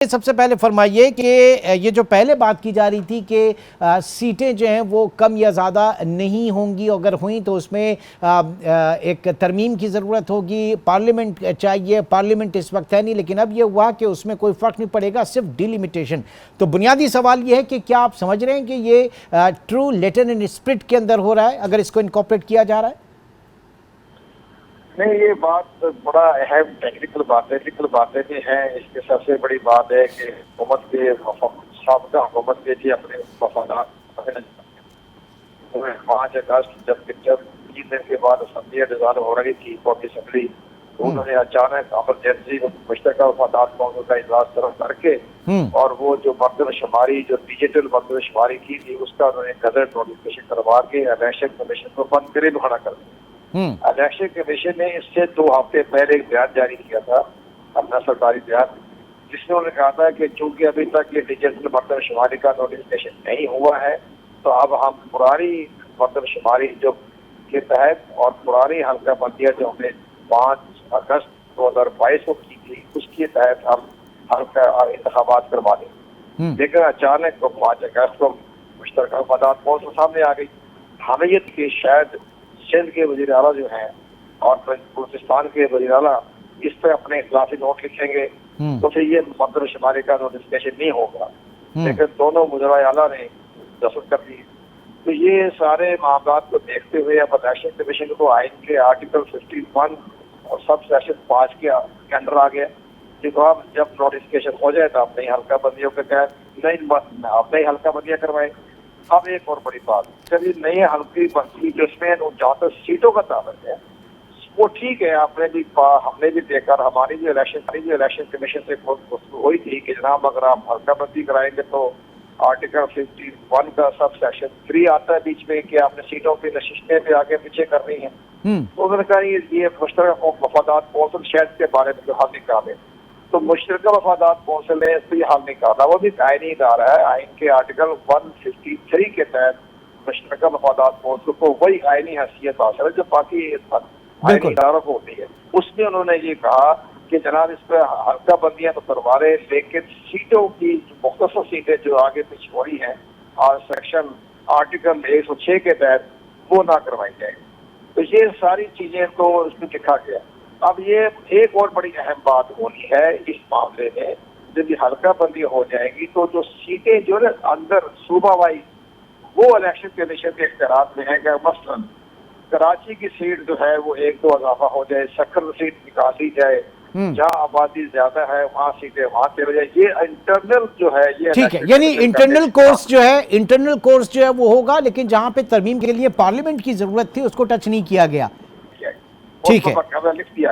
सबसे पहले फरमाइए कि ये जो पहले बात की जा रही थी कि सीटें जो हैं वो कम या ज़्यादा नहीं होंगी, अगर हुई तो उसमें एक तरमीम की ज़रूरत होगी, पार्लियामेंट चाहिए, पार्लियामेंट इस वक्त है नहीं, लेकिन अब ये हुआ कि उसमें कोई फ़र्क नहीं पड़ेगा, सिर्फ डिलिमिटेशन। तो बुनियादी सवाल ये है कि क्या आप समझ रहे हैं कि ये ट्रू लेटर एंड स्पिरिट के अंदर हो रहा है अगर इसको इनकॉर्पोरेट किया जा रहा है? नहीं, ये बात बड़ा अहम टेक्निकल बातें भी हैं। इसकी सबसे बड़ी बात है कि हुकूमत के साबका हुकूमत के लिए अपने वफादार 5 अगस्त जब 3 दिन के बाद असम्बली डिजाइन हो रही थी कौमी असम्बली, उन्होंने अचानक एमरजेंसी मुश्तरका वफादार कौंसिल का इजलास तरफ करके और वो जो मर्दमशुमारी जो डिजिटल मर्दमशुमारी की थी उसका उन्होंने गजट नोटिफिकेशन करवा के इलेक्शन कमीशन को बंद करे बहाना कर दिया। इलेक्शन कमीशन ने इससे 2 हफ्ते पहले एक बयान जारी किया था, अपना सरकारी बयान, जिसमें उन्होंने कहा था कि चूंकि अभी तक ये डिजिटल मर्दमशुमारी का नोटिफिकेशन नहीं हुआ है तो अब हम पुरानी मर्दमशुमारी जो के तहत और पुरानी हल्का बंदियां जो हमने 5 अगस्त 2022 को की थी उसके तहत हम हल्का इंतखाबात करवा दें। लेकिन अचानक 5 अगस्त को मुश्तरका वफादार कौंसिल सामने आ गई। हमें ये कि शायद सिंध के वज़ीर आला जो हैं और बलूचिस्तान के वज़ीर आला इस पर अपने इखलासी नोट लिखेंगे तो फिर ये मर्दमशुमारी का नोटिफिकेशन नहीं होगा, लेकिन दोनों वज़ीर आला ने दस्तखत कर दिए। तो ये सारे मामला को देखते हुए अब इलेक्शन कमीशन को आइन के आर्टिकल 51 और सब सेक्शन 5 के अंडर आ गया कि तो अब जब नोटिफिकेशन हो जाए तो अपने हल्का बंदियों के तहत अपने हल्का बंदियां करवाएं। अब एक और बड़ी बात, चलिए नई हल्की बंदी जिसमें जहाँ तक सीटों का ताल्लुक है वो ठीक है, हमने भी देखा, हमारी जो इलेक्शन कमीशन से हुई थी कि जनाब अगर आप हल्का बंदी कराएंगे तो आर्टिकल 51 का सब सेक्शन 3 आता है बीच में कि आपने सीटों की नशिस्तें भी आगे पीछे करनी है। तो उन्होंने कहा ये मुश्तरका वफादार कौंसिल शायद के बारे में जो हल निकाले, तो मुश्तरका वफादार कौंसिल ने इसको ये हल निकाला, वो भी आईनी इदारा है। आइन के आर्टिकल 153 के तहत मुश्तरका वफादार कौंसिल को वही आईनी हैसियत हासिल है जो बाकी आईनी इदारों को होती है। उसमें उन्होंने ये कहा कि जनाब इस पर हल्का बंदियां तो करवा रहे, लेकिन सीटों की मुख्तसर सीटें जो आगे पीछे हो रही हैं और सेक्शन आर्टिकल 106 के तहत वो ना करवाई जाए। तो ये सारी चीजें तो उसमें लिखा गया। अब ये एक और बड़ी अहम बात होनी है इस मामले में, जब ये हल्का बंदी हो जाएगी तो जो सीटें जो है अंदर सूबा वाइज वो इलेक्शन कमीशन के इख्तियार में है कि मसलन कराची की सीट जो है वो 1-2 इजाफा हो जाए, सक्कर सीट निकाल दी जाए, जहाँ आबादी ज्यादा है वहाँ सीटें वहाँ चले जाए। ये इंटरनल जो है ये ठीक है, यानी इंटरनल कोर्स जो है वो होगा, लेकिन जहाँ पे तरमीम के लिए पार्लियामेंट की जरूरत थी उसको टच नहीं किया गया। ठीक है, लिख दिया।